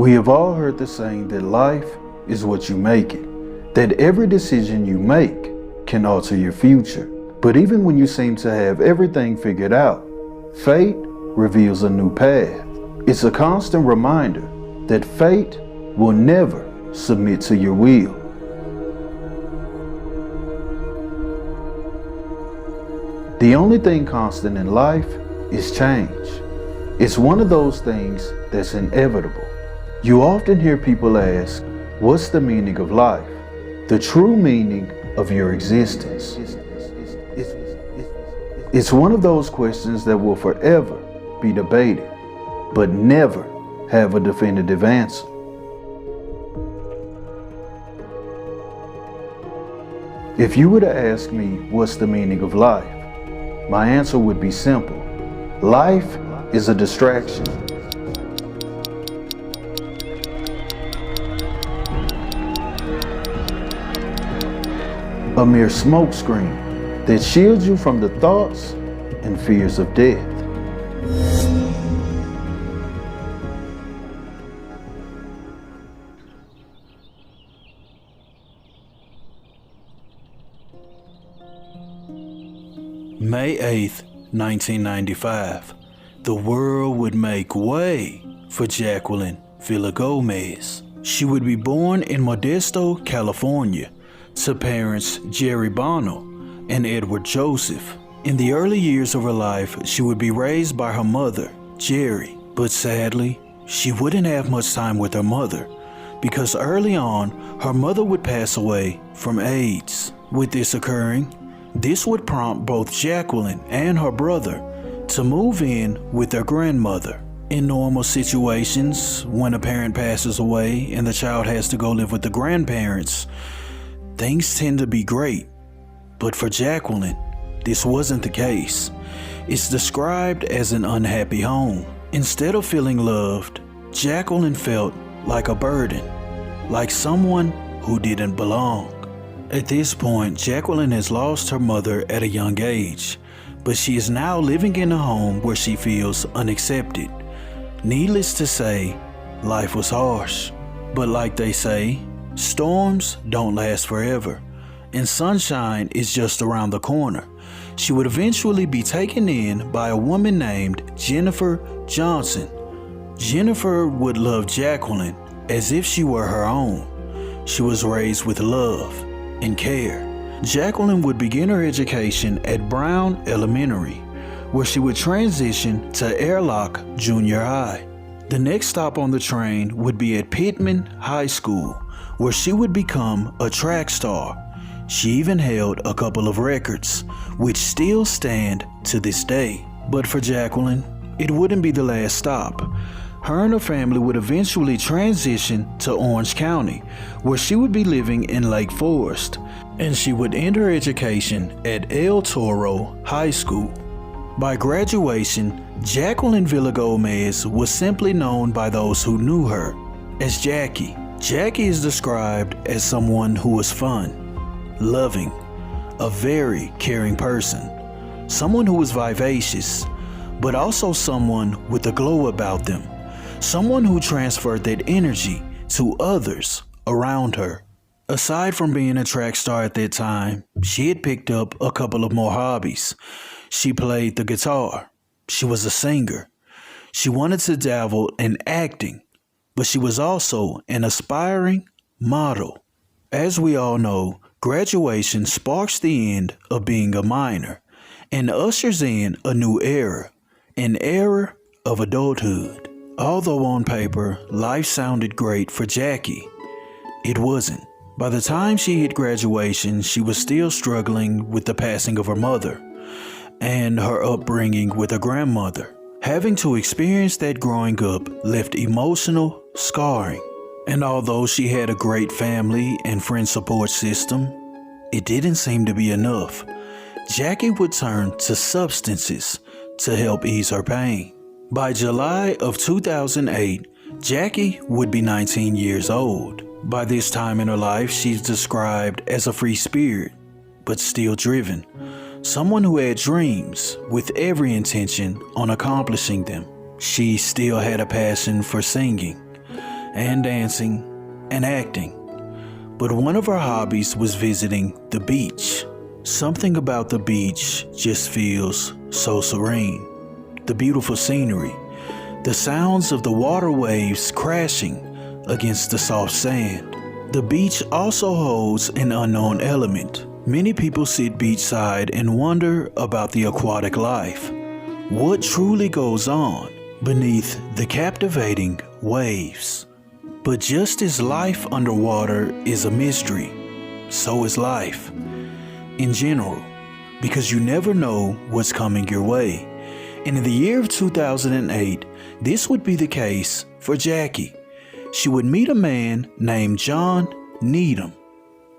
We have all heard the saying that life is what you make it, that every decision you make can alter your future. But even when you seem to have everything figured out, fate reveals a new path. It's a constant reminder that fate will never submit to your will. The only thing constant in life is change. It's one of those things that's inevitable. You often hear people ask, what's the meaning of life? The true meaning of your existence. It's one of those questions that will forever be debated, but never have a definitive answer. If you were to ask me what's the meaning of life, my answer would be simple. Life is a distraction. A mere smokescreen that shields you from the thoughts and fears of death. May 8th, 1995. The world would make way for Jacqwelyn Villagomez. She would be born in Modesto, California, to parents Jerry Bono and Edward Joseph. In the early years of her life, she would be raised by her mother, Jerry. But sadly, she wouldn't have much time with her mother because early on, her mother would pass away from AIDS. With this occurring, this would prompt both Jacqwelyn and her brother to move in with their grandmother. In normal situations, when a parent passes away and the child has to go live with the grandparents, things tend to be great. But for Jacqwelyn, this wasn't the case. It's described as an unhappy home. Instead of feeling loved, Jacqwelyn felt like a burden, like someone who didn't belong. At this point, Jacqwelyn has lost her mother at a young age, but she is now living in a home where she feels unaccepted. Needless to say, life was harsh. But like they say, storms don't last forever, and sunshine is just around the corner. She would eventually be taken in by a woman named Jennifer Johnson. Jennifer would love Jacqwelyn as if she were her own. She was raised with love and care. Jacqwelyn would begin her education at Brown Elementary, where she would transition to Airlock Junior High. The next stop on the train would be at Pittman High School, where she would become a track star. She even held a couple of records, which still stand to this day. But for Jacqwelyn, it wouldn't be the last stop. Her and her family would eventually transition to Orange County, where she would be living in Lake Forest, and she would end her education at El Toro High School. By graduation, Jacqwelyn Villagomez was simply known by those who knew her as Jackie. Jackie is described as someone who was fun, loving, a very caring person, someone who was vivacious, but also someone with a glow about them, someone who transferred that energy to others around her. Aside from being a track star at that time, she had picked up a couple of more hobbies. She played the guitar. She was a singer. She wanted to dabble in acting, but she was also an aspiring model. As we all know, graduation sparks the end of being a minor and ushers in a new era, an era of adulthood. Although on paper, life sounded great for Jackie, it wasn't. By the time she hit graduation, she was still struggling with the passing of her mother and her upbringing with her grandmother. Having to experience that growing up left emotional scarring. And although she had a great family and friend support system, it didn't seem to be enough. Jackie would turn to substances to help ease her pain. By July of 2008, Jackie would be 19 years old. By this time in her life, she's described as a free spirit, but still driven. Someone who had dreams with every intention on accomplishing them. She still had a passion for singing. and dancing and acting. But one of her hobbies was visiting the beach. Something about the beach just feels so serene. The beautiful scenery, the sounds of the water waves crashing against the soft sand. The beach also holds an unknown element. Many people sit beachside and wonder about the aquatic life. What truly goes on beneath the captivating waves? But just as life underwater is a mystery, so is life in general, because you never know what's coming your way. And in the year of 2008, this would be the case for Jackie. She would meet a man named John Needum.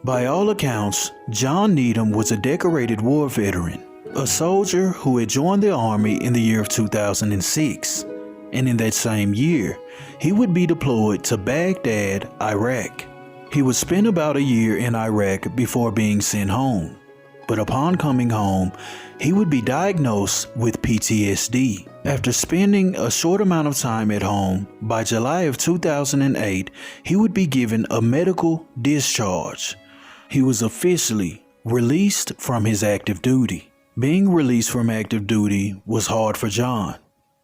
By all accounts, John Needum was a decorated war veteran, a soldier who had joined the army in the year of 2006. And in that same year, he would be deployed to Baghdad, Iraq. He would spend about a year in Iraq before being sent home. But upon coming home, he would be diagnosed with PTSD. After spending a short amount of time at home, by July of 2008, he would be given a medical discharge. He was officially released from his active duty. Being released from active duty was hard for John,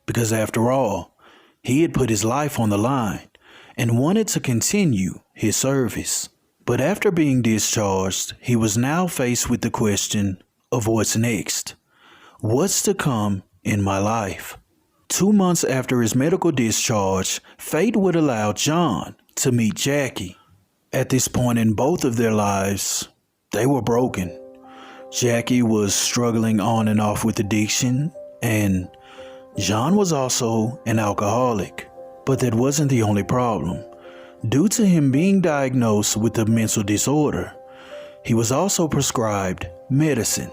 because after all, he had put his life on the line and wanted to continue his service. But after being discharged, he was now faced with the question of what's next. What's to come in my life? 2 months after his medical discharge, fate would allow John to meet Jackie. At this point in both of their lives, they were broken. Jackie was struggling on and off with addiction, and John was also an alcoholic. But that wasn't the only problem. Due to him being diagnosed with a mental disorder, he was also prescribed medicine,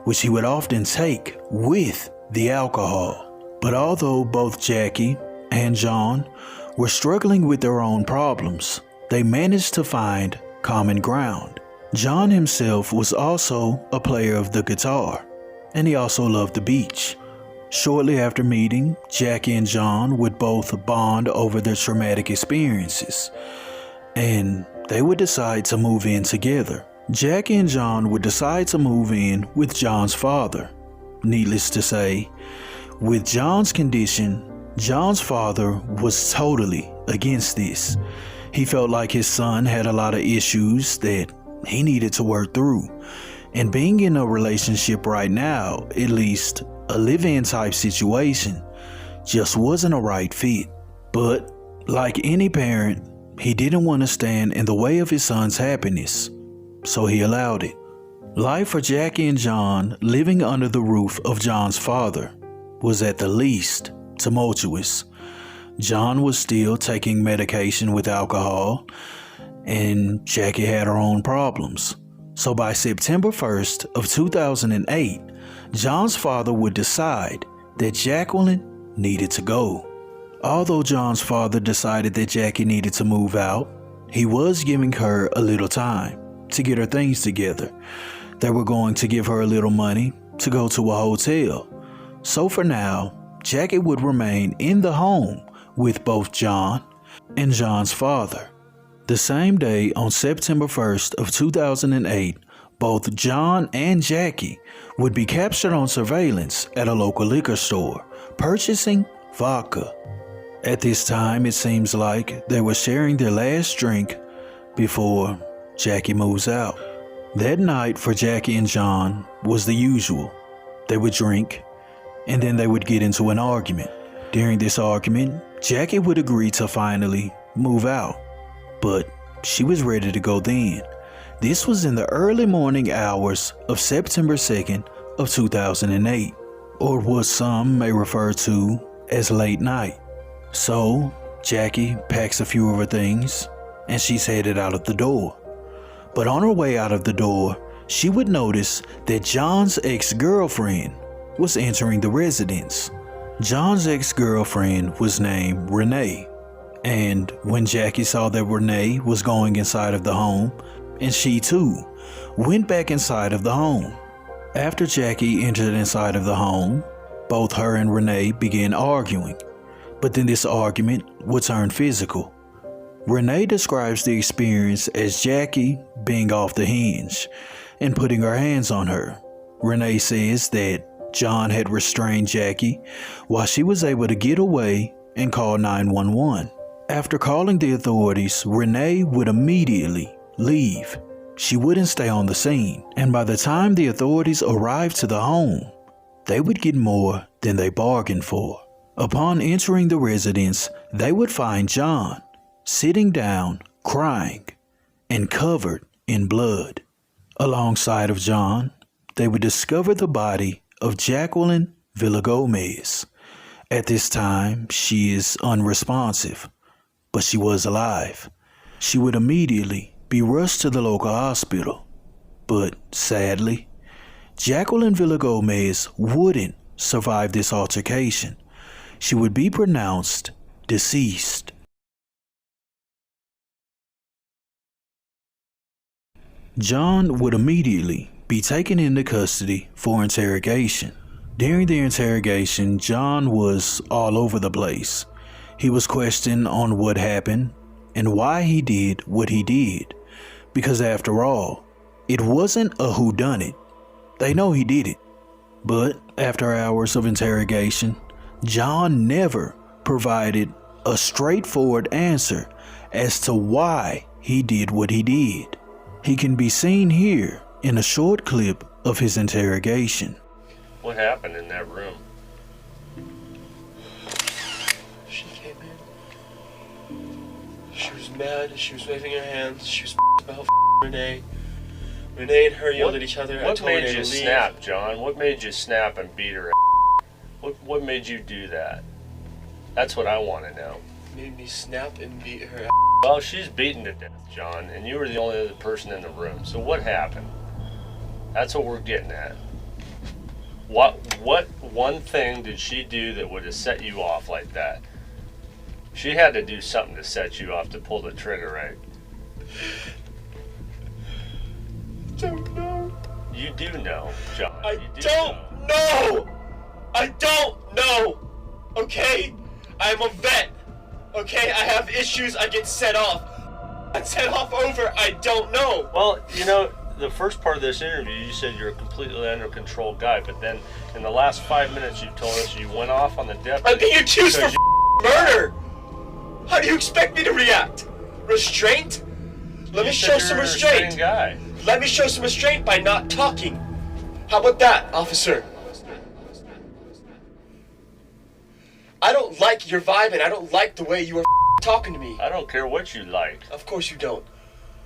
which he would often take with the alcohol. But although both Jackie and John were struggling with their own problems, they managed to find common ground. John himself was also a player of the guitar, and he also loved the beach. Shortly after meeting, Jackie and John would both bond over their traumatic experiences, and they would decide to move in together. Jackie and John would decide to move in with John's father. Needless to say, with John's condition, John's father was totally against this. He felt like his son had a lot of issues that he needed to work through, and being in a relationship right now, at least a live-in type situation, just wasn't a right fit. But like any parent, he didn't want to stand in the way of his son's happiness, so he allowed it. Life for Jackie and John living under the roof of John's father was at the least tumultuous. John was still taking medication with alcohol, and Jackie had her own problems. So by September 1st of 2008, John's father would decide that Jacqwelyn needed to go. Although John's father decided that Jackie needed to move out, he was giving her a little time to get her things together. They were going to give her a little money to go to a hotel. So for now, Jackie would remain in the home with both John and John's father. The same day, on September 1st of 2008, both John and Jackie would be captured on surveillance at a local liquor store, purchasing vodka. At this time, it seems like they were sharing their last drink before Jackie moves out. That night for Jackie and John was the usual. They would drink, and then they would get into an argument. During this argument, Jackie would agree to finally move out, but she was ready to go then. This was in the early morning hours of September 2nd of 2008, or what some may refer to as late night. So, Jackie packs a few of her things, and she's headed out of the door. But on her way out of the door, she would notice that John's ex-girlfriend was entering the residence. John's ex-girlfriend was named Renee, and when Jackie saw that Renee was going inside of the home, and she too went back inside of the home. After Jackie entered inside of the home, both her and Renee began arguing, but then this argument would turn physical. Renee describes the experience as Jackie being off the hinge and putting her hands on her. Renee says that John had restrained Jackie while she was able to get away and call 911. After calling the authorities, Renee would immediately leave. She wouldn't stay on the scene, and by the time the authorities arrived to the home, they would get more than they bargained for. Upon entering the residence, they would find John sitting down, crying, and covered in blood. Alongside of John, they would discover the body of Jacqwelyn Villagomez. At this time, she is unresponsive, but she was alive. She would immediately be rushed to the local hospital, but sadly, Jacqwelyn Villagomez wouldn't survive this altercation. She would be pronounced deceased. John would immediately be taken into custody for interrogation. During the interrogation, John was all over the place. He was questioned on what happened and why he did what he did, because after all, it wasn't a whodunit. They know he did it. But after hours of interrogation, John never provided a straightforward answer as to why he did what he did. He can be seen here in a short clip of his interrogation. What happened in that room? She came in. She was mad. She was waving her hands. She was about Renee. Renee and her yelled at each other. What made you snap, John? What made you snap and beat her? What made you do that? That's what I want to know. Made me snap and beat her. Well, she's beaten to death, John, and you were the only other person in the room. So what happened? That's what we're getting at. What one thing did she do that would have set you off like that? She had to do something to set you off to pull the trigger, right? Don't know. You do know, John. I don't know. I don't know. Okay? I'm a vet. Okay? I have issues. I get set off. I set off over. I don't know. Well, you know, the first part of this interview, you said you're a completely under control guy, but then in the last 5 minutes you told us you went off on the deputy. I'm being accused for murder. How do you expect me to react? Restraint? Let me show some restraint. Guy. Let me show some restraint by not talking. How about that, officer? I don't like your vibe and I don't like the way you are talking to me. I don't care what you like. Of course you don't.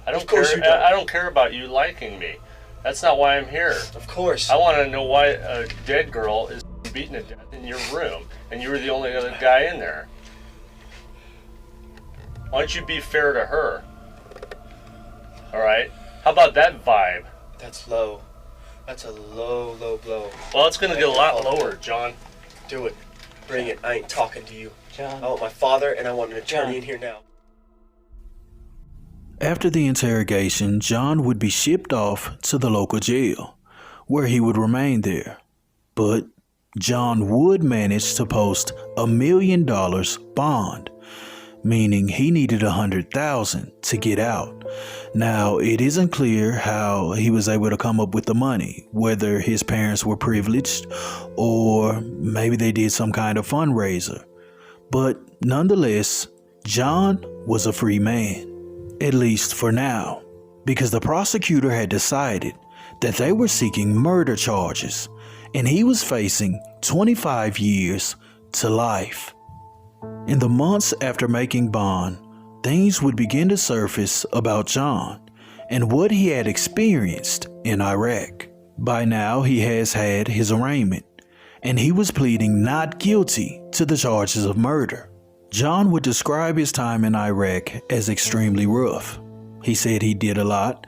I don't care about you liking me. That's not why I'm here. Of course. I want to know why a dead girl is beaten to death in your room and you were the only other guy in there. Why don't you be fair to her? Alright? How about that vibe? That's low. That's a low, low blow. Well, it's going to get a lot lower, John. Do it. Bring it. I ain't talking to you. John. I want my father and I want an attorney in here now. After the interrogation, John would be shipped off to the local jail, where he would remain there. But John would manage to post $1 million bond, meaning he needed $100,000 to get out. Now, it isn't clear how he was able to come up with the money, whether his parents were privileged or maybe they did some kind of fundraiser. But nonetheless, John was a free man, at least for now, because the prosecutor had decided that they were seeking murder charges and he was facing 25 years to life. In the months after making bond, things would begin to surface about John and what he had experienced in Iraq. By now, he has had his arraignment, and he was pleading not guilty to the charges of murder. John would describe his time in Iraq as extremely rough. He said he did a lot,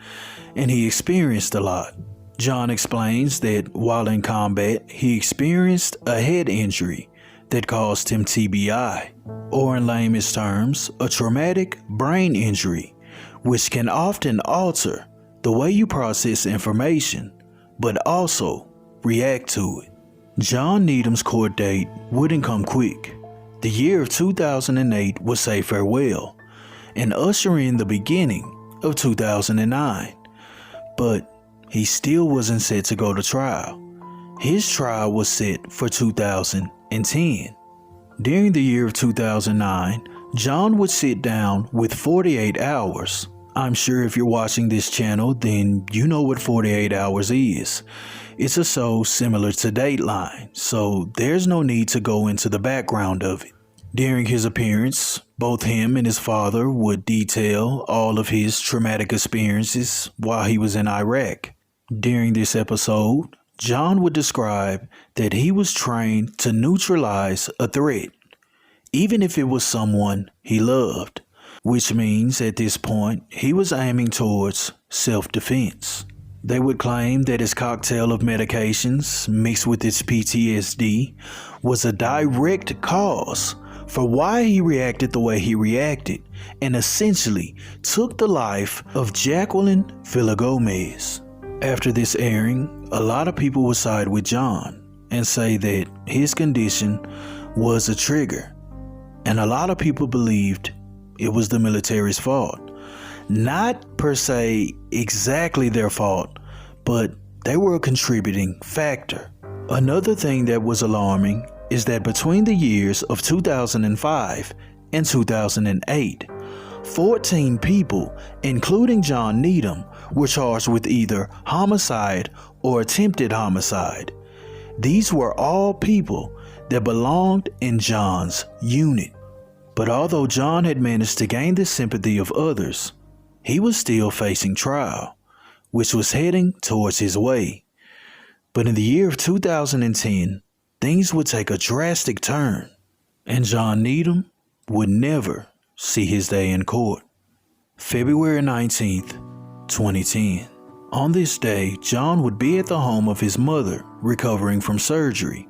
and he experienced a lot. John explains that while in combat, he experienced a head injury that caused him TBI, or in layman's terms, a traumatic brain injury, which can often alter the way you process information, but also react to it. John Needum's court date wouldn't come quick. The year of 2008 would say farewell, and usher in the beginning of 2009. But he still wasn't set to go to trial. His trial was set for 2010. During the year of 2009, John would sit down with 48 hours. I'm sure if you're watching this channel, then you know what 48 hours is. It's a show similar to Dateline, so there's no need to go into the background of it. During his appearance, both him and his father would detail all of his traumatic experiences while he was in Iraq. During this episode, John would describe that he was trained to neutralize a threat, even if it was someone he loved, which means at this point he was aiming towards self-defense. They would claim that his cocktail of medications mixed with his PTSD was a direct cause for why he reacted the way he reacted, and essentially took the life of Jacqwelyn Villagomez. After this airing, a lot of people would side with John and say that his condition was a trigger, and a lot of people believed it was the military's fault. Not per se exactly their fault, but they were a contributing factor. Another thing that was alarming is that between the years of 2005 and 2008, 14 people, including John Needum, were charged with either homicide or attempted homicide. These were all people that belonged in John's unit. But although John had managed to gain the sympathy of others, he was still facing trial, which was heading towards his way. But in the year of 2010, things would take a drastic turn, and John Needum would never see his day in court. February 19th, 2010. On this day, John would be at the home of his mother, recovering from surgery.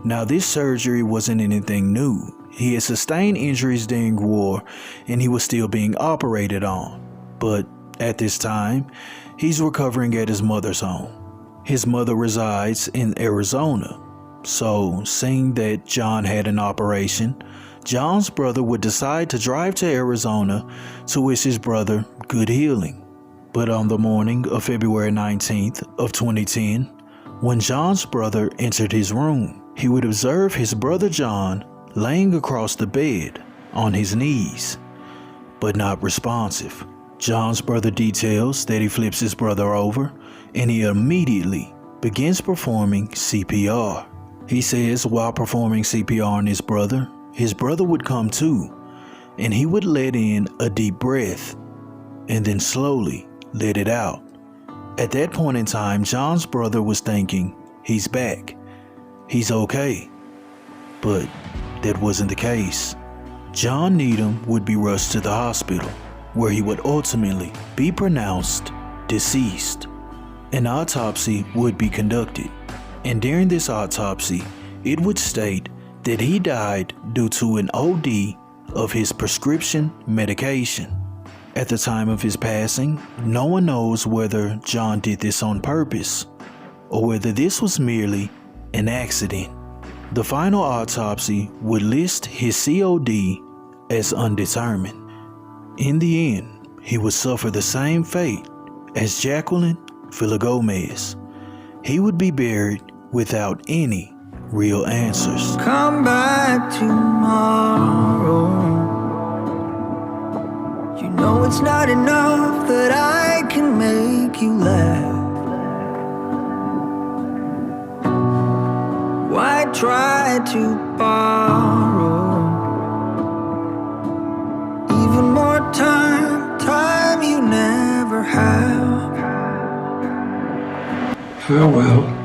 Now, this surgery wasn't anything new. He had sustained injuries during war, and he was still being operated on. But at this time, he's recovering at his mother's home. His mother resides in Arizona. So, seeing that John had an operation, John's brother would decide to drive to Arizona to wish his brother good healing. But on the morning of February 19th of 2010, when John's brother entered his room, he would observe his brother John laying across the bed on his knees, but not responsive. John's brother details that he flips his brother over and he immediately begins performing CPR. He says while performing CPR on his brother would come to, and he would let in a deep breath and then slowly let it out. At that point in time, John's brother was thinking, he's back, he's okay. But that wasn't the case. John Needum would be rushed to the hospital, where he would ultimately be pronounced deceased. An autopsy would be conducted, and during this autopsy, it would state that he died due to an OD of his prescription medication. At the time of his passing, no one knows whether John did this on purpose or whether this was merely an accident. The final autopsy would list his COD as undetermined. In the end, he would suffer the same fate as Jacqwelyn Villagomez. He would be buried without any real answers. Come back tomorrow. You know it's not enough that I can make you laugh. Why try to borrow even more time you never have? Farewell.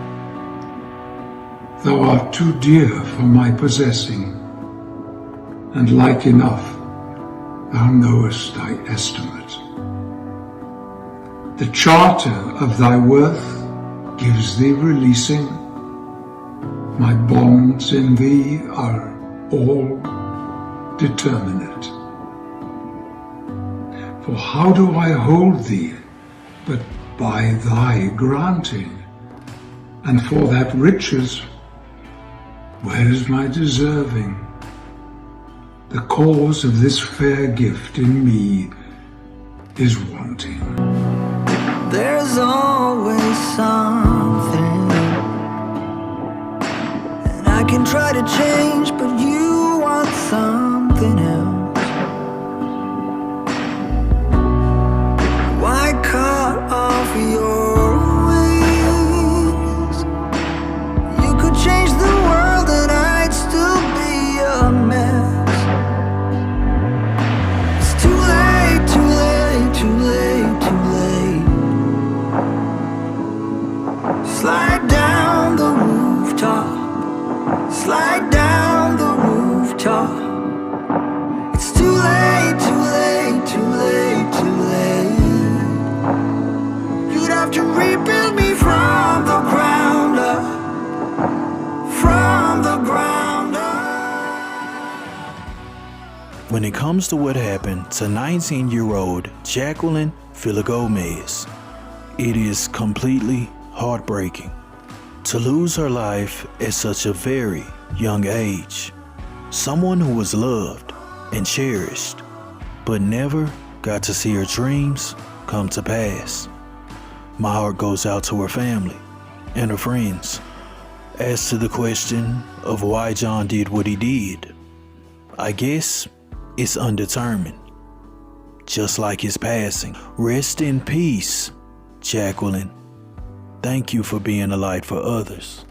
Thou art too dear for my possessing, and like enough thou knowest thy estimate. The charter of thy worth gives thee releasing. My bonds in thee are all determinate. For how do I hold thee but by thy granting? And for that riches, where is my deserving? the cause of this fair gift in me is wanting. There's always something, and I can try to change, but you want something else. Why cut off your wings? You could change the world and I'd still be a mess. It's too late, too late, too late, too late. Slide down the rooftop, slide down the rooftop. It's too late, too late, too late, too late. You'd have to rebuild me from the ground up, from the ground up. When it comes to what happened to 19-year-old Jacqwelyn Villagomez, it is completely heartbreaking to lose her life at such a very young age. Someone who was loved and cherished, but never got to see her dreams come to pass. My heart goes out to her family and her friends. As to the question of why John did what he did, I guess it's undetermined. Just like his passing. Rest in peace, Jacqwelyn. Thank you for being a light for others.